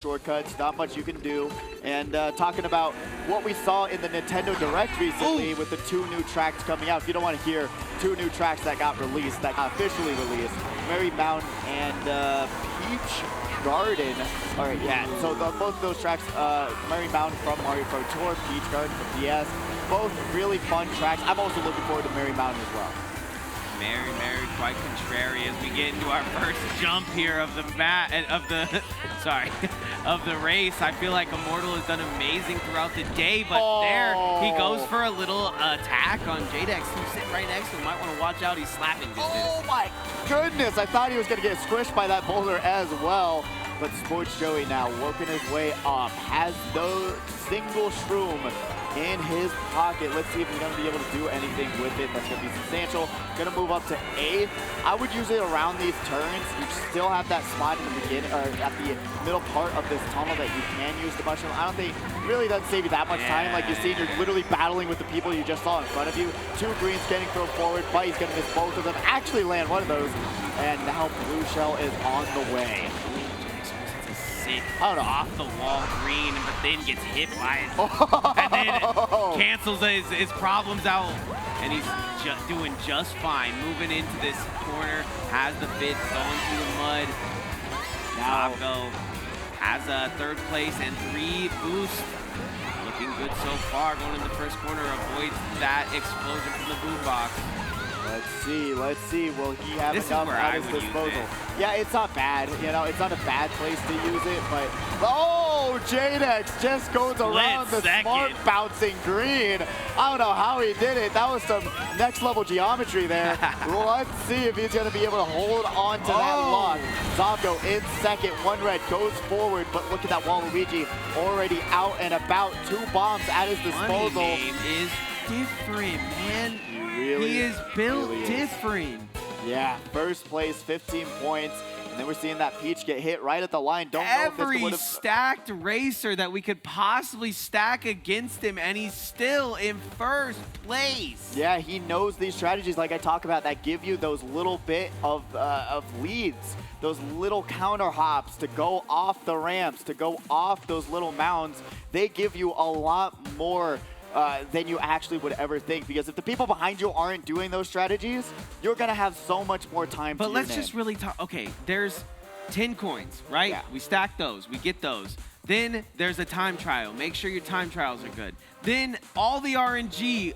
shortcuts, not much you can do. And talking about what we saw in the Nintendo Direct recently with the 2 new tracks coming out. If you don't want to hear 2 new tracks that got released, that got officially released, Merry Mountain and Peach Garden. All right, yeah, so both of those tracks, Merry Mountain from Mario Kart Tour, Peach Garden from DS, both really fun tracks. I'm also looking forward to Merry Mountain as well. Merry, quite contrary as we get into our first jump here of the of the race. I feel like Immortal has done amazing throughout the day, but there he goes for a little attack on Jadex, who's sitting right next to him. Might want to watch out. He's slapping distance. Oh my goodness! I thought he was going to get squished by that boulder as well. But Sports Joey now working his way up, has the single shroom in his pocket. Let's see if he's going to be able to do anything with it. That's going to be substantial. Going to move up to 8th. I would use it around these turns. You still have that spot in the beginning, or at the middle part of this tunnel that you can use the mushroom. I don't think it really doesn't save you that much time. Like you're seeing, you're literally battling with the people you just saw in front of you. 2 greens getting thrown forward, but he's going to miss both of them. Actually land one of those. And now Blue Shell is on the way. Off the wall green, but then gets hit by it. And then cancels his problems out. And he's doing just fine. Moving into this corner, has the fit, going through the mud. Now Taco has a 3rd place and 3 boost. Looking good so far. Going in the first corner, avoids that explosion from the boombox. Let's see. Will he have enough at his disposal? Yeah, it's not bad. You know, it's not a bad place to use it, but Jadex just goes around the smart bouncing green. I don't know how he did it. That was some next level geometry there. Let's see if he's going to be able to hold on to that lock. Zomgo in 2nd, 1 red goes forward, but look at that Waluigi already out and about. 2 bombs at his disposal. Money Game is different, man. He is built different. Yeah, 1st place, 15 points. And then we're seeing that Peach get hit right at the line. Don't know if this would've... stacked racer that we could possibly stack against him, and he's still in 1st place. Yeah, he knows these strategies like I talk about that give you those little bit of leads, those little counter hops to go off the ramps, to go off those little mounds. They give you a lot more than you actually would ever think, because if the people behind you aren't doing those strategies, you're gonna have so much more time. But let's just really talk. Okay, there's 10 coins, right? Yeah. We stack those, we get those. Then there's a time trial. Make sure your time trials are good. Then all the RNG,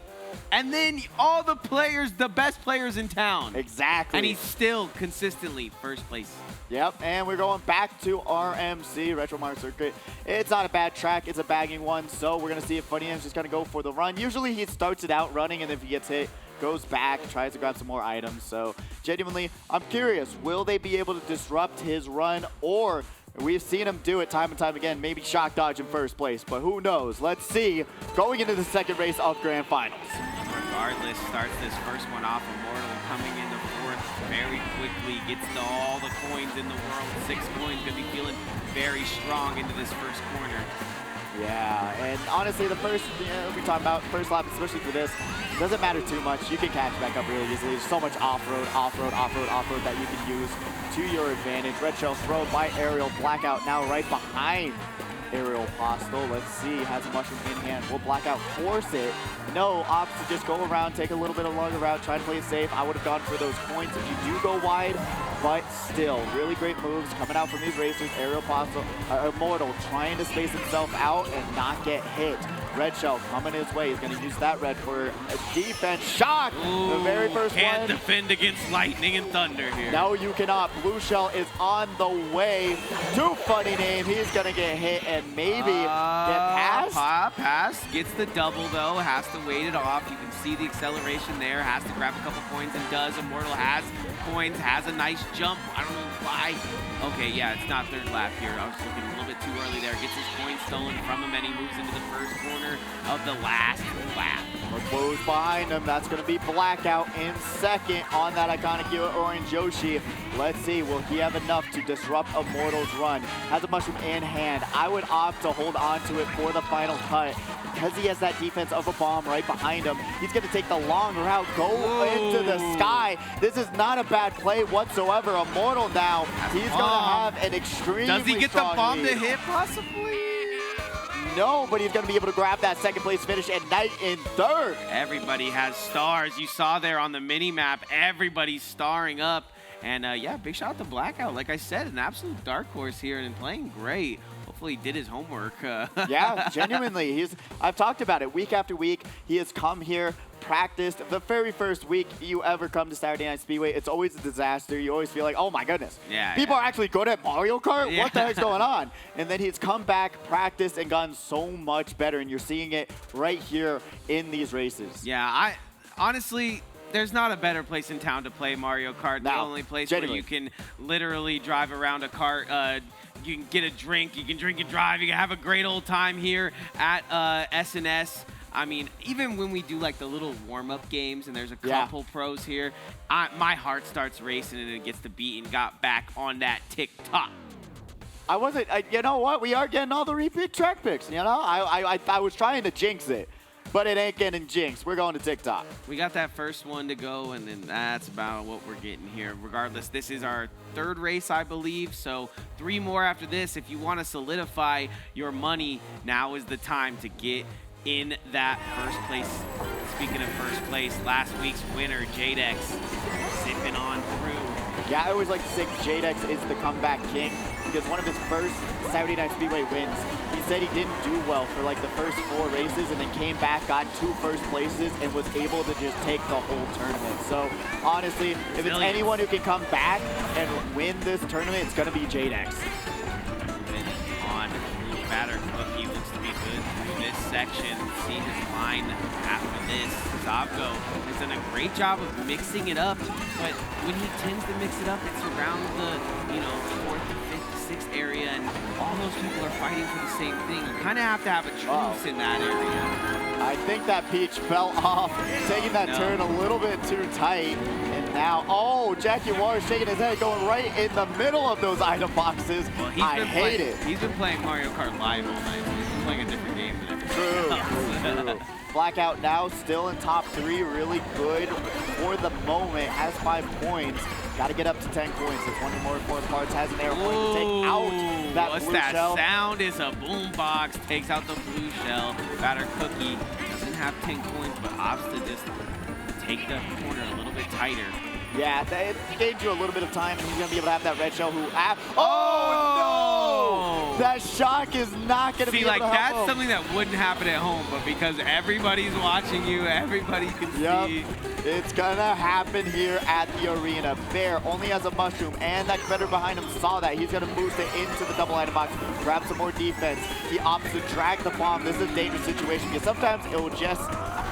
and then all the players, the best players in town. Exactly. And he's still consistently 1st place. Yep, and we're going back to RMC, Retro Mario Circuit. It's not a bad track, it's a bagging one, so we're going to see if Funny M's just going to go for the run. Usually he starts it out running, and if he gets hit, goes back, tries to grab some more items. So genuinely, I'm curious, will they be able to disrupt his run, or we've seen him do it time and time again, maybe shock dodge in 1st place, but who knows? Let's see, going into the 2nd race of Grand Finals. Regardless, starts this first one off, Immortal coming into 4th very quickly, gets to all the coins in the world. 6 coins, gonna be feeling very strong into this 1st corner. Yeah, and honestly, the first, we talk about first lap, especially for this, doesn't matter too much. You can catch back up really easily. There's so much off-road that you can use to your advantage. Red Shell thrown by Aerial. Blackout now right behind Aerial Postal. Let's see, has a mushroom in hand. Will Blackout force it? No, opts to just go around, take a little bit of longer route, try to play it safe. I would have gone for those coins if you do go wide, but still, really great moves coming out from these racers. Aerial Postal, Immortal trying to space himself out and not get hit. Red Shell coming his way. He's going to use that red for a defense. Shock! Ooh, the very first can't one. Defend against lightning and thunder here. No, you cannot. Blue Shell is on the way to Funny Name. He's going to get hit and maybe get past. Pass. Gets the double, though. Has to wait it off. You can see the acceleration there. Has to grab a couple coins and does. Immortal has coins. Has a nice jump. I don't know why. Okay, yeah, it's not 3rd lap here. I was looking a little bit too early there. Gets his coins stolen from him, and he moves into the 1st corner of the last lap. We're close behind him. That's going to be Blackout in 2nd on that iconic Orange Yoshi. Let's see, will he have enough to disrupt Immortal's run? Has a mushroom in hand. I would opt to hold on to it for the final cut. Because he has that defense of a bomb right behind him, he's going to take the long route, go into the sky. This is not a bad play whatsoever. Immortal now, he's going to have an extremely strong Does he get the bomb lead. to hit, possibly? No, but he's going to be able to grab that second place finish and Knight in third. Everybody has stars. You saw there on the mini-map, everybody's starring up. And yeah, big shout out to Blackout. Like I said, an absolute dark horse here and playing great. Hopefully he did his homework. Yeah, genuinely. I've talked about it week after week. He has come here, practiced. The very first week you ever come to Saturday Night Speedway, it's always a disaster. You always feel like, oh my goodness, people are actually good at Mario Kart? Yeah. What the heck's going on? And then he's come back, practiced, and gotten so much better. And you're seeing it right here in these races. Yeah, honestly, there's not a better place in town to play Mario Kart. The only place where you can literally drive around a kart. You can get a drink, you can drink and drive, you can have a great old time here at SNS. I mean, even when we do like the little warm-up games and there's a couple pros here, my heart starts racing and it gets the beat and got back on that TikTok. You know what? We are getting all the repeat track picks, you know? I was trying to jinx it, but it ain't getting jinxed. We're going to TikTok. We got that first one to go, and then that's about what we're getting here. Regardless, this is our third race, I believe, so 3 more after this. If you want to solidify your money, now is the time to get in that first place. Speaking of first place, last week's winner, Jadex, zipping on through. Yeah, I always like to say Jadex is the comeback king because one of his first Saturday Night Speedway wins, he said he didn't do well for like the first 4 races and then came back, got 2 first places, and was able to just take the whole tournament. So honestly, if it's anyone who can come back and win this tournament, it's going to be Jadex. On batter, Cookie looks to be good through this section. See his line after this. Zabko has done a great job of mixing it up, but when he tends to mix it up, it's around the 4th, 5th, 6th area, and all those people are fighting for the same thing. You kind of have to have a truce in that area. I think that Peach fell off, taking that turn a little bit too tight. And now, Jackie War shaking his head, going right in the middle of those item boxes. Well, I hate it. He's been playing Mario Kart Live all night. So he's been playing a different game than everybody else. True. Blackout now still in top 3, really good for the moment, has 5 points. Got to get up to 10 points. It's one of the more important parts. Has an air point to take out that what's blue that shell. sound? Is a boom box, takes out the blue shell. Batter Cookie doesn't have 10 coins, but opts to just take the corner a little bit tighter. Yeah, it gave you a little bit of time, and he's going to be able to have that red shell no! That shock is not going to be able to help that's him. something that wouldn't happen at home, but because everybody's watching you, everybody can see. It's going to happen here at the arena. Bear only has a mushroom, and that competitor behind him saw that. He's going to boost it into the double item box, grab some more defense. He opts to drag the bomb. This is a dangerous situation because sometimes it will just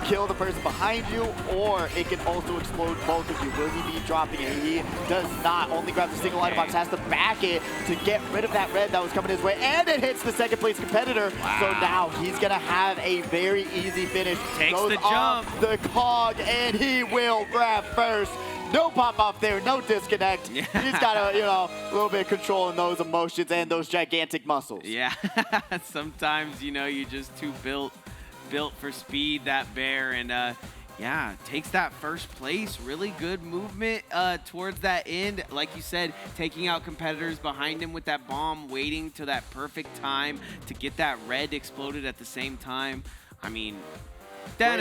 kill the person behind you, or it can also explode both of you. Will he be dropping it? He does not. Only grabs a single item box, has to back it to get rid of that red that was coming his way, and it hits the second place competitor. So now he's going to have a very easy finish. Takes Goes the off jump. the cog, and he will grab first. No pop off there, no disconnect. Yeah. He's got a little bit of control in those emotions and those gigantic muscles. Yeah, sometimes you just too built for speed, that Bear, and yeah, takes that first place. Really good movement towards that end. Like you said, taking out competitors behind him with that bomb, waiting to that perfect time to get that red exploded at the same time. I mean, but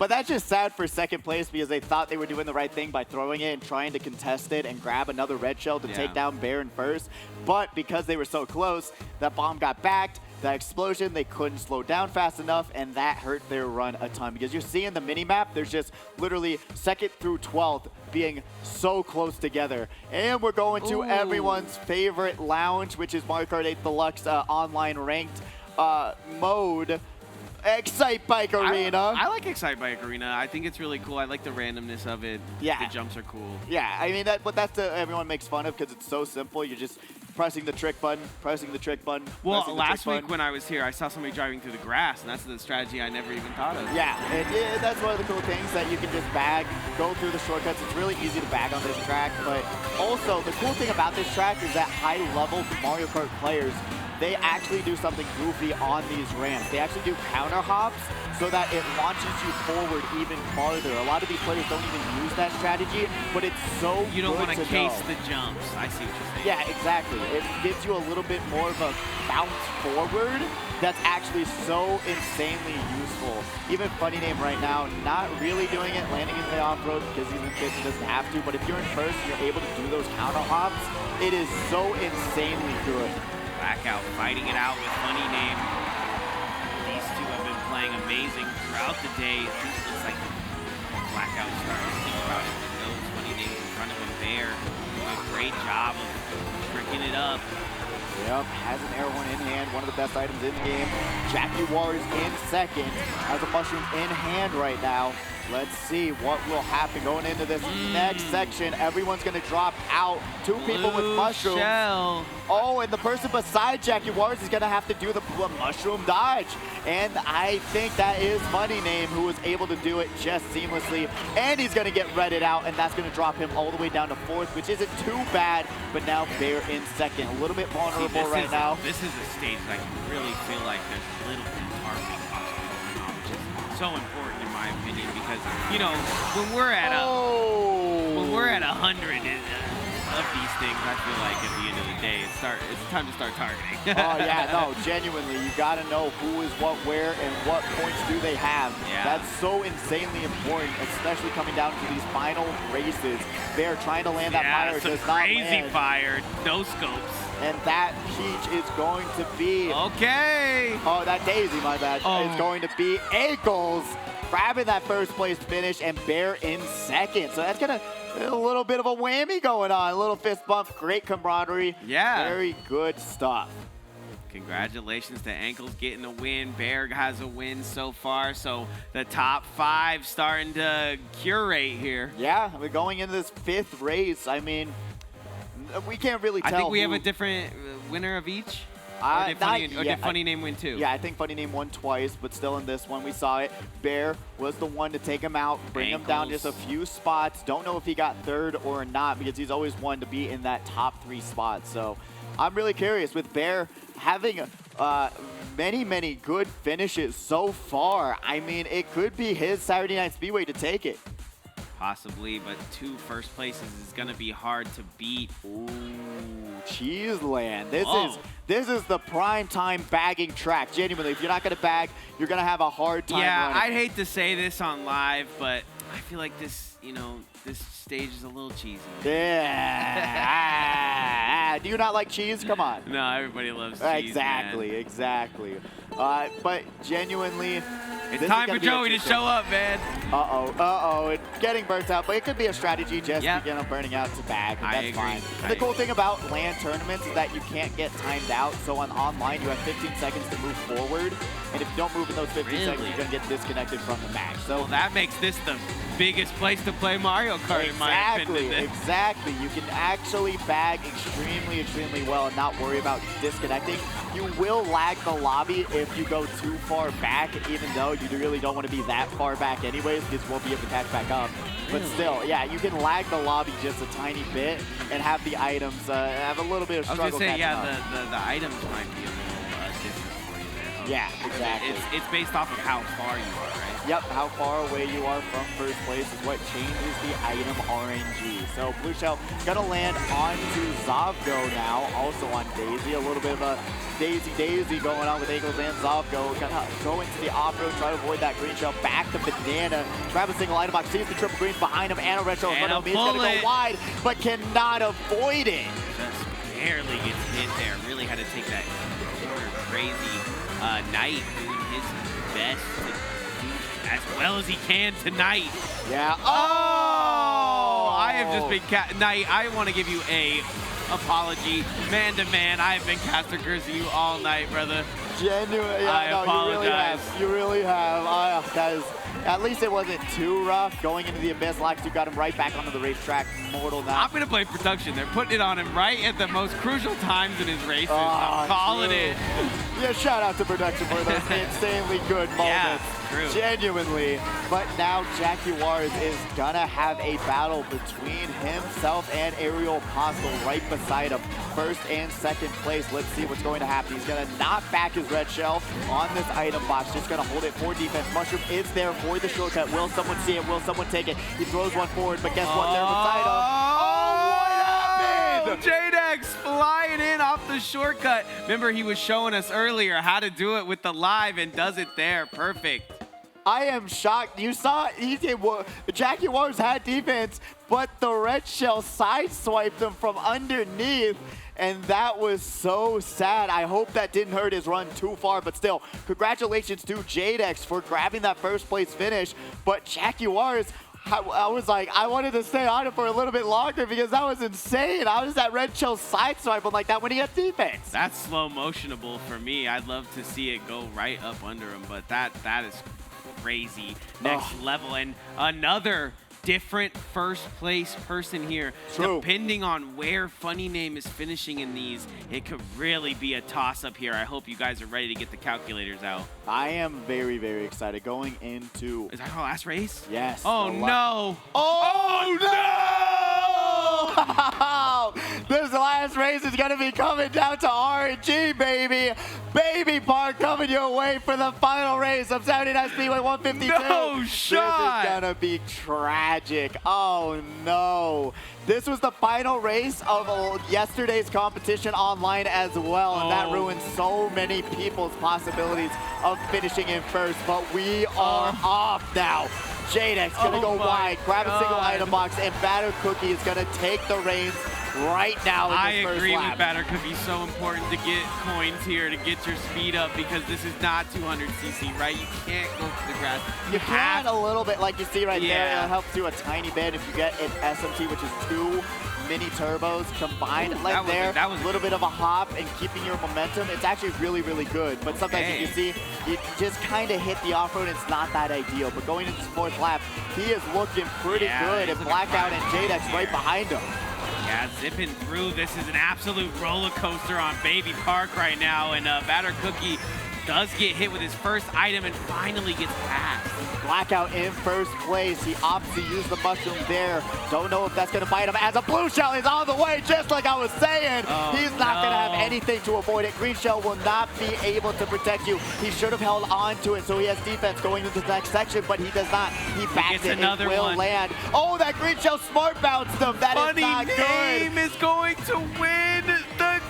that's just sad for second place because they thought they were doing the right thing by throwing it and trying to contest it and grab another red shell to take down Bear in first. But because they were so close, that bomb got backed. That explosion, they couldn't slow down fast enough, and that hurt their run a ton. Because you're seeing the mini-map, there's just literally 2nd through 12th being so close together. And we're going to everyone's favorite lounge, which is Mario Kart 8 Deluxe online ranked mode. Excite Bike Arena. I like Excite Bike Arena. I think it's really cool. I like the randomness of it. Yeah. The jumps are cool. Yeah, I mean, that's everyone makes fun of because it's so simple. You just pressing the trick button, pressing the trick button. Well, last week when I was here, I saw somebody driving through the grass, and that's the strategy I never even thought of. Yeah, and that's one of the cool things that you can just bag, go through the shortcuts. It's really easy to bag on this track, but also the cool thing about this track is that high-level Mario Kart players, they actually do something goofy on these ramps. They actually do counter hops so that it launches you forward even farther. A lot of these players don't even use that strategy, but it's so You don't want to case know. the jumps. I see what you're saying. Yeah, exactly. It gives you a little bit more of a bounce forward that's actually so insanely useful. Even Funny Name right now, not really doing it, landing in the off-road because he's in fifth, he doesn't have to, but if you're in first and you're able to do those counter hops, it is so insanely good. Blackout fighting it out with Funny Name. These two have been playing amazing throughout the day. It looks like Blackout starting to think about it. Knows Funny Name in front of him there. Doing a great job of tricking it up. Yep, has an air one in hand, one of the best items in the game. Jackie Wars in second, has a mushroom in hand right now. Let's see what will happen going into this next section. Everyone's gonna drop out. Two people with mushrooms. Shell. Oh, and the person beside Jackie Wars is gonna have to do the mushroom dodge. And I think that is Funny Name who was able to do it just seamlessly. And he's gonna get redded out, and that's gonna drop him all the way down to fourth, which isn't too bad, but now Bear in second. A little bit vulnerable right now. This is a stage that I can really feel like there's a little bit of targeting possibly going on, which is so important in my opinion because, you know, when we're at when we're at 100 of these things, I feel like at the end of the day, it's time to start targeting. Oh yeah, no, genuinely, you gotta know who is what, where, and what points do they have. Yeah. That's so insanely important, especially coming down to these final races. They're trying to land that fire, some does not crazy land. fire, no scopes. And that Peach is going to be, Okay. oh, that Daisy, my bad, is going to be Ankles grabbing that first place finish and Bear in second. So that's gonna, a little bit of a whammy going on, a little fist bump, great camaraderie. Yeah. Very good stuff. Congratulations to Ankles getting a win. Bear has a win so far. So the top 5 starting to curate here. Yeah, we're going into this 5th race. I mean, we can't really tell. I think we have a different winner of each. Or did Funny Name win too? Yeah, I think Funny Name won twice, but still in this one we saw it. Bear was the one to take him out, bring him down just a few spots. Don't know if he got third or not because he's always one to be in that top 3 spots. So I'm really curious with Bear having many good finishes so far. I mean, it could be his Saturday Night Speedway to take it. Possibly, but 2 first places is going to be hard to beat. Ooh, Cheeseland. This is the prime time bagging track. Genuinely, if you're not going to bag, you're going to have a hard time running. I'd hate to say this on live, but I feel like this, you know, this stage is a little cheesy. Yeah. Do you not like cheese? Come on. No, everybody loves cheese, Exactly, man. Exactly. But genuinely, it's time for Joey to show up, man. It's getting burnt out, but it could be a strategy just burning out to bag. That's fine. And the cool thing about LAN tournaments is that you can't get timed out. So on online, you have 15 seconds to move forward, and if you don't move in those 15 seconds, you're gonna get disconnected from the match. So that makes this the biggest place to play Mario Kart, in my opinion. Exactly. You can actually bag extremely well and not worry about disconnecting. You will lag the lobby if you go too far back, even though you really don't want to be that far back anyways, because you won't be able to catch back up. But still, yeah, you can lag the lobby just a tiny bit and have the items have a little bit of struggle. I was going to say, the items might be a little different for you there. Yeah, exactly. It's based off of how far you are, right? Yep, how far away you are from first place is what changes the item RNG. So Blue Shell gonna land onto Zovgo now, also on Daisy. A little bit of a daisy going on with Ankles and Zovgo. Gonna go into the off-road, try to avoid that green shell. Back to Banana. Grab a single item box, sees the triple greens behind him, and a retro in front of him. He's gonna go wide, but cannot avoid it. Just barely gets hit there. Really had to take that corner crazy. Knight doing his best to do as well as he can tonight. Yeah. Oh! I have just been Knight, I want to give you a apology. Man to man, I have been caster cursing you all night, brother. Genuinely, I apologize. You really have. Guys, At least it wasn't too rough. Going into the Abyss, Laxu got him right back onto the racetrack. Mortal now. I'm going to play production. They're putting it on him right at the most crucial times in his races. Oh, I'm calling it. Yeah, shout out to production for those insanely good moments. Yeah, true. Genuinely. But now Jaguars is gonna have a battle between himself and Ariel Apostle right beside him. First and second place. Let's see what's going to happen. He's gonna knock back his red shell on this item box. Just gonna hold it for defense. Mushroom is there for the shortcut. Will someone see it? Will someone take it? He throws one forward, but guess what? They're beside him. Oh, what happened? JDex flying in off the shortcut. Remember, he was showing us earlier how to do it with the live and does it there. Perfect. I am shocked. You saw Jaguars had defense, but the red shell sideswiped him from underneath, and that was so sad. I hope that didn't hurt his run too far, but still, congratulations to JDex for grabbing that first place finish. But Jaguars, I was like, I wanted to stay on it for a little bit longer because that was insane. How does that red shell sideswipe him like that when he has defense? That's slow motionable for me. I'd love to see it go right up under him, but that is crazy. Next level, and another different first place person here. True. Depending on where Funny Name is finishing in these, it could really be a toss-up here. I hope you guys are ready to get the calculators out. I am very, very excited going into... Is that our last race? Yes. Oh, no. Oh, no! This last race is going to be coming down to RNG, baby. Baby Park coming your way for the final race of Saturday Night Speedway 152. No shot! This is going to be tragic. Oh, no. This was the final race of yesterday's competition online as well, and that ruined so many people's possibilities of finishing in first, but we are off now. JDex gonna go wide, grab a single item box, and Batter Cookie is gonna take the reins right now in this first lap. I agree with Batter Cookie. So important to get coins here to get your speed up because this is not 200cc, right? You can't go to the grass. You can a little bit, like you see right there. Yeah. It helps you a tiny bit if you get an SMT, which is 2 mini turbos combined like there. That was a little bit of a hop and keeping your momentum. It's actually really, really good. But sometimes you see, you just kind of hit the off-road. It's not that ideal. But going into this fourth lap, he is looking pretty good. And Blackout and JDex right behind him. Yeah, zipping through. This is an absolute roller coaster on Baby Park right now. And Batter Cookie does get hit with his first item and finally gets past. Blackout in first place. He opts to use the mushroom there. Don't know if that's going to bite him as a blue shell is on the way, just like I was saying. He's not going to have anything to avoid it. Green shell will not be able to protect you. He should have held on to it, so he has defense going into the next section, but he does not. He backs it. It will land. Oh, that green shell smart bounced him. That is not good. Funny Name is going to win the...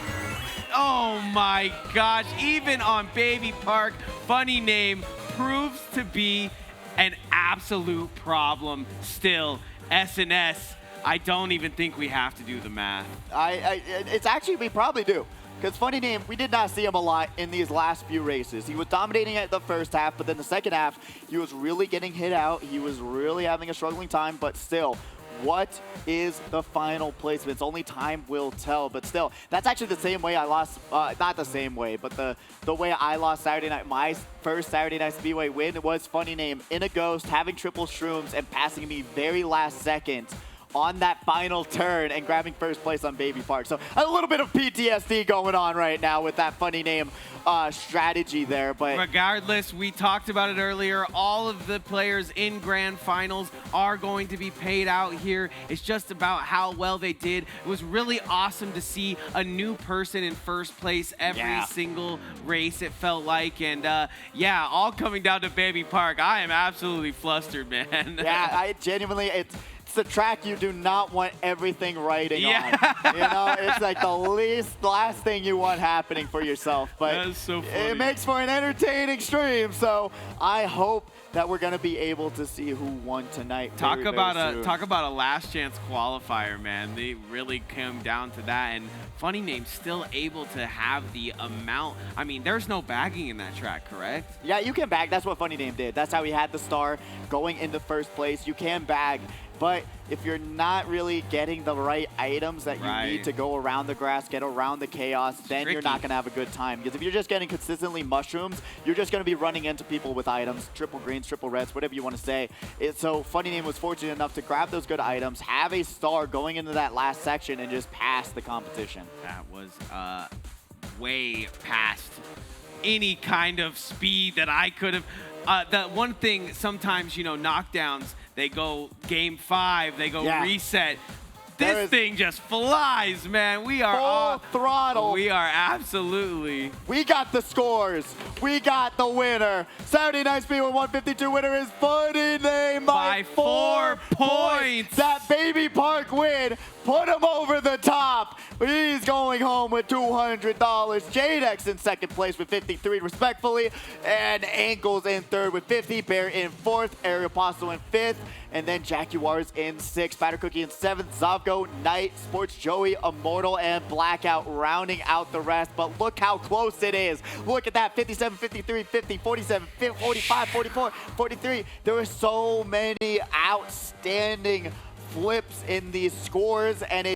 Oh my gosh, even on Baby Park, Funny Name proves to be an absolute problem still. SNS, I don't even think we have to do the math. It's actually, we probably do. Because Funny Name, we did not see him a lot in these last few races. He was dominating at the first half, but then the second half, he was really getting hit out. He was really having a struggling time, but still, what is the final placement? It's only time will tell, but still, that's actually the same way I lost, not the same way, but the way I lost Saturday night. My first Saturday Night Speedway win was Funny Name in a ghost, having triple shrooms and passing me very last second on that final turn and grabbing first place on Baby Park. So a little bit of PTSD going on right now with that Funny Name strategy there. But regardless, we talked about it earlier, all of the players in grand finals are going to be paid out here. It's just about how well they did. It was really awesome to see a new person in first place every single race, it felt like. And yeah, all coming down to Baby Park. I am absolutely flustered, man. Yeah, I genuinely, it's the track you do not want everything riding on. You know, it's like the last thing you want happening for yourself. But that is so funny. It makes for an entertaining stream. So I hope that we're gonna be able to see who won tonight. Talk about a last chance qualifier, man. They really came down to that, and Funny Name still able to have the amount. I mean, there's no bagging in that track, correct? Yeah, you can bag. That's what Funny Name did. That's how he had the star going into first place. You can bag, But if you're not really getting the right items that you need to go around the grass, get around the chaos, then you're not going to have a good time. Because if you're just getting consistently mushrooms, you're just going to be running into people with items, triple greens, triple reds, whatever you want to say. So Funny Name was fortunate enough to grab those good items, have a star going into that last section, and just pass the competition. That was way past any kind of speed that I could have. That one thing, sometimes, you know, knockdowns, they go game 5, they go reset. This thing just flies, man. We are full throttle. We are absolutely. We got the scores. We got the winner. Saturday Night Speedway 152 winner is Funny Name by 4 points. That Baby Park win put him over the top. He's going home with $200. Jadex in second place with 53 respectfully. And Ankles in third with 50. Bear in fourth. Aeropostale in fifth. And then Jaguars in sixth. Batter Cookie in seventh. Zavgo, Knight, Sports Joey, Immortal, and Blackout rounding out the rest. But look how close it is. Look at that. 57, 53, 50, 47, 45, 44, 43. There were so many outstanding flips in these scores, and